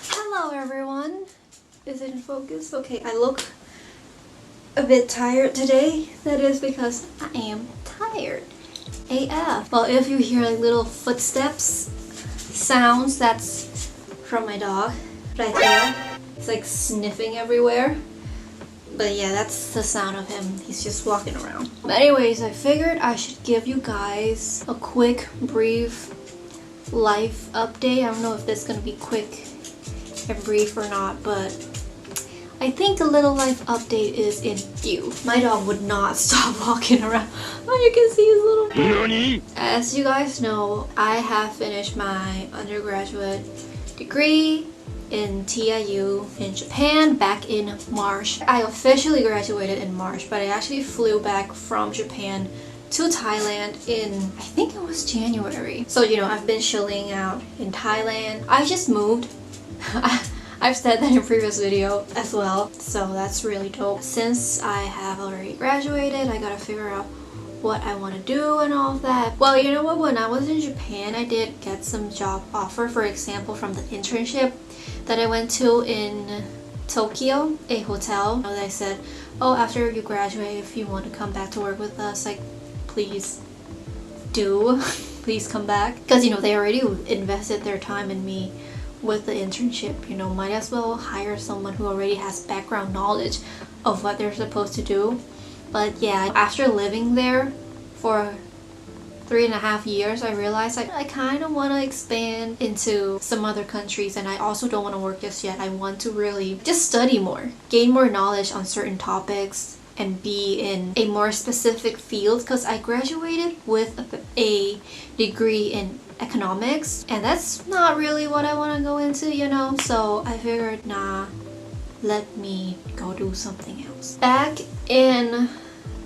Hello everyone. Is it in focus? Okay, I look a bit tired today. That is because I am tired AF. Well, if you hear like little footsteps sounds, that's from my dog right there. He's like sniffing everywhere. But yeah, that's the sound of him. He's just walking around. But anyways, I figured I should give you guys a quick, brief life update. I don't know if this is gonna be quick and brief or not, but I think a little life update is in view. My dog would not stop walking around. Oh, you can see his little butt. As you guys know, I have finished my undergraduate degree in TIU in Japan back in March. I officially graduated in March, but I actually flew back from Japan to Thailand in, I think it was January. So, you know, I've been chilling out in Thailand. I just moved. I've said that in a previous video as well, so that's really dope. Since I have already graduated, I gotta figure out what I want to do and all of that. Well, you know what, when I was in Japan, I did get some job offer, for example, from the internship that I went to in Tokyo, a hotel. They said, oh, after you graduate, if you want to come back to work with us, like, please do. Please come back. Because, you know, they already invested their time in me with the internship, you know, might as well hire someone who already has background knowledge of what they're supposed to do. But yeah, after living there for 3.5 years, I realized I kind of want to expand into some other countries, and I also don't want to work just yet. I want to really just study more, gain more knowledge on certain topics, and be in a more specific field, because I graduated with a degree in economics, and that's not really what I want to go into, you know. So I figured, nah, let me go do something else. Back in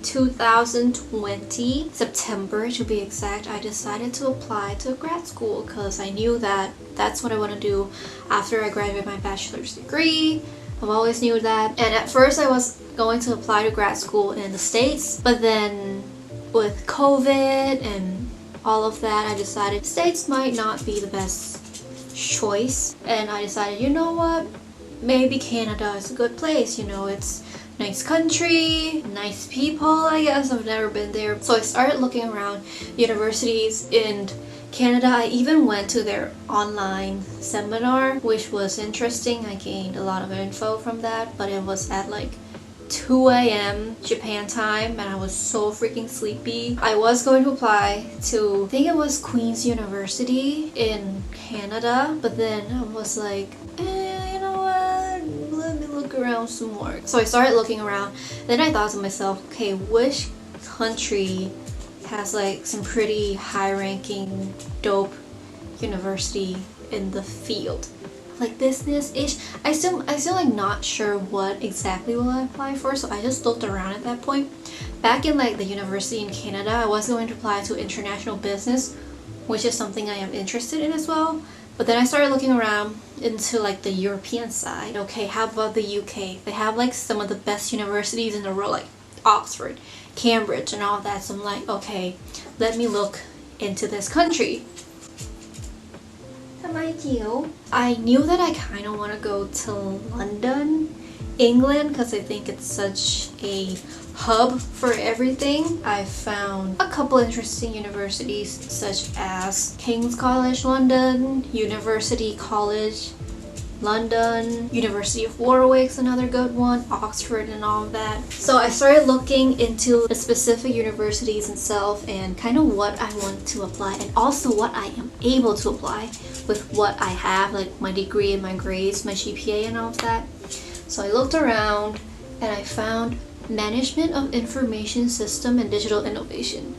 2020, September to be exact, I decided to apply to grad school because I knew that that's what I want to do after I graduate my bachelor's degree. I've always knew that. And at first I was going to apply to grad school in the States, but then with COVID and all of that, I decided States might not be the best choice, and I decided, you know what, maybe Canada is a good place. You know, it's a nice country, nice people. I guess I've never been there, so I started looking around universities in Canada. I even went to their online seminar, which was interesting. I gained a lot of info from that, but it was at like 2 a.m. Japan time, and I was so freaking sleepy. I was going to apply to, I think it was Queen's University in Canada, but then I was like, you know what, let me look around some more. So I started looking around, then I thought to myself, okay, which country has like some pretty high-ranking, dope university in the field? Like business-ish. I still like not sure what exactly will I apply for, so I just looked around at that point. Back in like the university in Canada, I was going to apply to international business, which is something I am interested in as well. But then I started looking around into like the European side. Okay, how about the UK? They have like some of the best universities in the world, like Oxford, Cambridge, and all that. So I'm like, okay, let me look into this country. I knew that I kind of want to go to London, England, because I think it's such a hub for everything. I found a couple interesting universities such as King's College London, University College London, University of Warwick's another good one, Oxford and all of that. So I started looking into the specific universities itself and kind of what I want to apply, and also what I am able to apply with what I have, like my degree and my grades, my GPA and all of that. So I looked around and I found Management of Information System and Digital Innovation,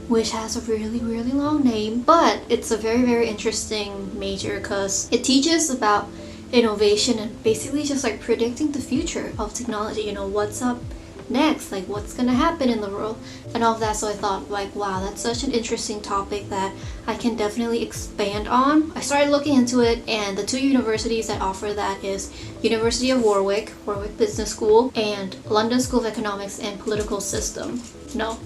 which has a really long name, but it's a very interesting major because it teaches about innovation and basically just like predicting the future of technology. You know, what's up next, like what's gonna happen in the world and all of that. So I thought, like, wow, that's such an interesting topic that I can definitely expand on. I started looking into it, and the two universities that offer that is University of Warwick Business School, and London School of Economics and Political System. No,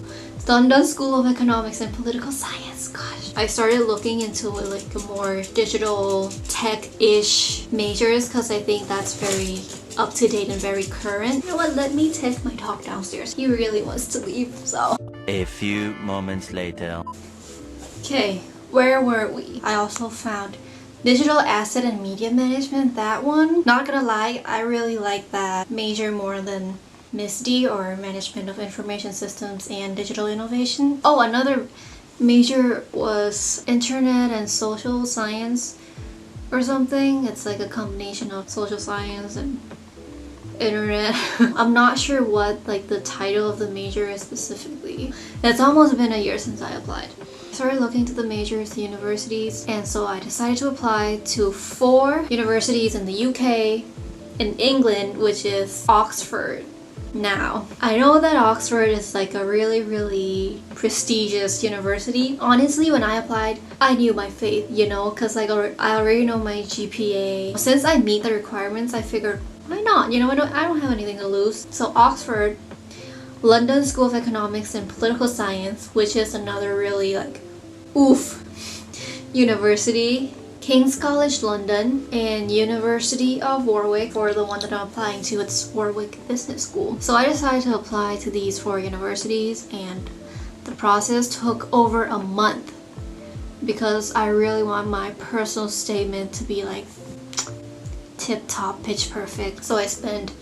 London School of Economics and Political Science. Gosh, I started looking into like a more digital tech-ish majors because I think that's very up to date and very current. You know what? Let me take my dog downstairs. He really wants to leave, so. A few moments later. Okay, where were we? I also found Digital Asset and Media Management, that one. Not gonna lie, I really like that major more than MISD, or Management of Information Systems and Digital Innovation. Oh, another major was Internet and Social Science or something. It's like a combination of social science and internet. I'm not sure what like the title of the major is specifically. It's almost been a year since I applied. I started looking to the majors, the universities, and so I decided to apply to 4 universities in the UK, in England, which is Oxford. Now, I know that Oxford is like a really prestigious university. Honestly, when I applied, I knew my fate, you know, because like I already know my GPA. Since I meet the requirements, I figured, why not? You know, I don't have anything to lose. So Oxford, London School of Economics and Political Science, which is another really like oof university, King's College London, and University of Warwick. For the one that I'm applying to, it's Warwick Business School. So I decided to apply to these 4 universities, and the process took over a month because I really want my personal statement to be like tip-top, pitch perfect. So I spent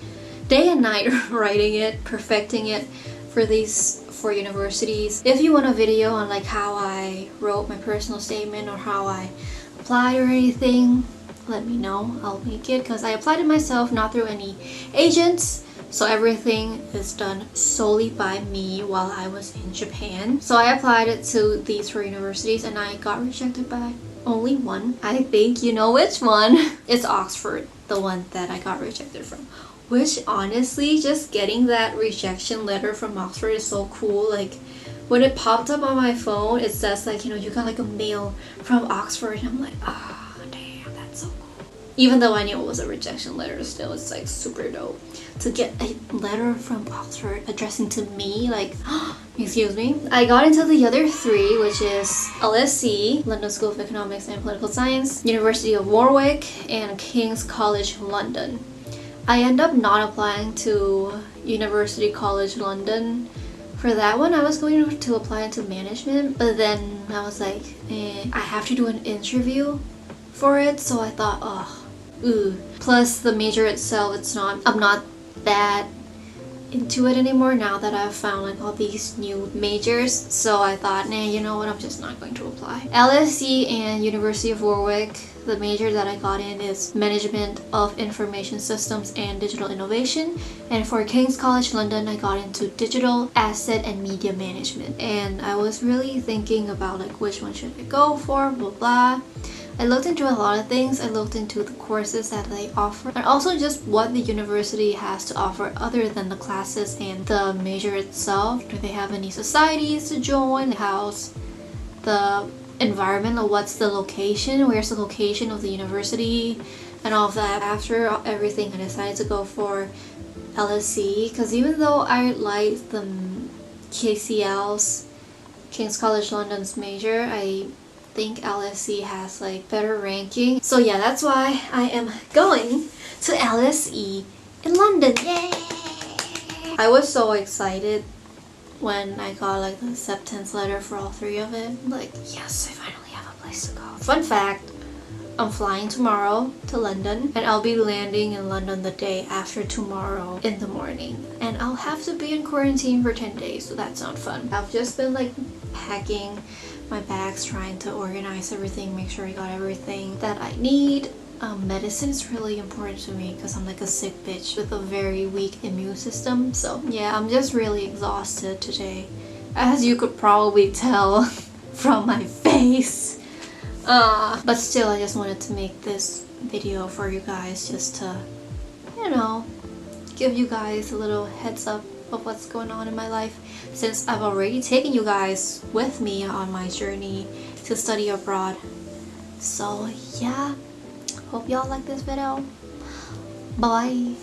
day and night writing it, perfecting it for these 4 universities. If you want a video on like how I wrote my personal statement or how I applied or anything, let me know. I'll make it because I applied it myself, not through any agents. So everything is done solely by me while I was in Japan. So I applied it to these 4 universities and I got rejected by only one. I think you know which one. It's Oxford, the one that I got rejected from. Which honestly, just getting that rejection letter from Oxford is so cool. Like when it popped up on my phone, it says like, you know, you got like a mail from Oxford, and I'm like, ah, oh, damn, that's so cool. Even though I knew it was a rejection letter, still it's like super dope to get a letter from Oxford addressing to me, like excuse me. I got into the other 3, which is LSE, London School of Economics and Political Science, University of Warwick, and King's College London. I end up not applying to University College London. For that one, I was going to apply into management, but then I was like, I have to do an interview for it, so I thought, Plus the major itself, I'm not that into it anymore now that I've found like all these new majors. So I thought, nah, you know what, I'm just not going to apply. LSE and University of Warwick, the major that I got in is Management of Information Systems and Digital Innovation. And for King's College London, I got into Digital Asset and Media Management. And I was really thinking about like which one should I go for, blah blah. I looked into a lot of things. I looked into the courses that they offer and also just what the university has to offer other than the classes and the major itself. Do they have any societies to join? How's the environment, or what's the location? Where's the location of the university and all of that? After everything, I decided to go for LSE because even though I liked the KCL's, King's College London's major, I think LSE has like better ranking. So yeah, that's why I am going to LSE in London. Yay! I was so excited when I got like the acceptance letter for all 3 of it. Like, yes, I finally have a place to go. Fun fact, I'm flying tomorrow to London and I'll be landing in London the day after tomorrow in the morning. And I'll have to be in quarantine for 10 days, so that's not fun. I've just been like packing my bags, trying to organize everything, make sure I got everything that I need. Medicine is really important to me because I'm like a sick bitch with a very weak immune system. So yeah, I'm just really exhausted today, as you could probably tell from my face. But still, I just wanted to make this video for you guys just to, you know, give you guys a little heads up of what's going on in my life, since I've already taken you guys with me on my journey to study abroad. So yeah, hope y'all like this video. Bye.